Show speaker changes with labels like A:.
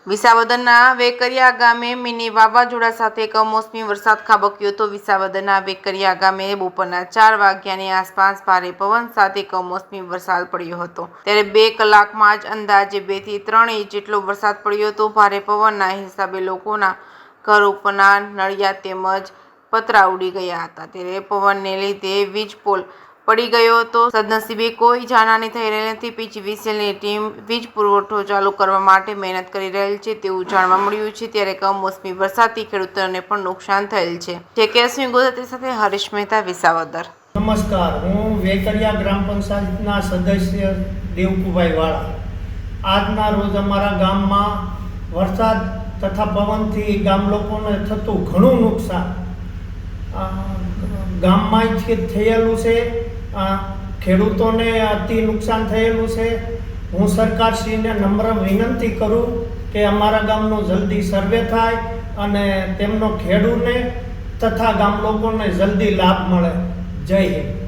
A: વિસાવદરના વેકરિયા ગામે મિની વાવાઝોડા સાથે કમોસમી વરસાદ ખાબક્યો હતો। વિસાવદરના વેકરિયા ગામે બપોરના 4 વાગ્યાની આસપાસ ભારે પવન સાથે કમોસમી વરસાદ પડ્યો હતો। ત્યારે 2 કલાકમાં જ અંદાજે 2 થી 3 ઇંચ જેટલો વરસાદ પડ્યો હતો। ભારે પવનના હિસાબે લોકોના ઘર ઉપરના નળિયા તેમજ પતરા ઉડી ગયા હતા। ત્યારે પવનને લીધે વીજ પોલ પડી ગયો હતો। સદનસીબે કોઈ જાનહાની થઈ રહી નથી। પીજીવીસીએલની ટીમ વીજ પુરવઠો ચાલુ કરવા માટે મહેનત કરી રહેલ છે તેવું જાણવા મળ્યું છે। ત્યારે કમોસમી વરસાદથી ખેડૂતોને પણ નુકસાન થયેલ છે। જેકેએસની ગુજરાતી સાથે હરીશ મહેતા, વિસાવદર।
B: નમસ્કાર, હું વેકરિયા ગ્રામ પંચાયતના સદસ્ય દેવકુભાઈ વાળા। આજના રોજ અમારા ગામમાં વરસાદ તથા પવનથી ગામ લોકોને થતું ઘણું નુકસાન ગામમાં જ થયેલું છે। ખેડૂતોને અતિ નુકસાન થયેલું છે। હું સરકારશ્રીને નમ્ર વિનંતી કરું કે અમારા ગામનો જલ્દી સર્વે થાય અને તેમનો ખેડૂતને તથા ગામ લોકોને જલ્દી લાભ મળે। જય હિન્દ।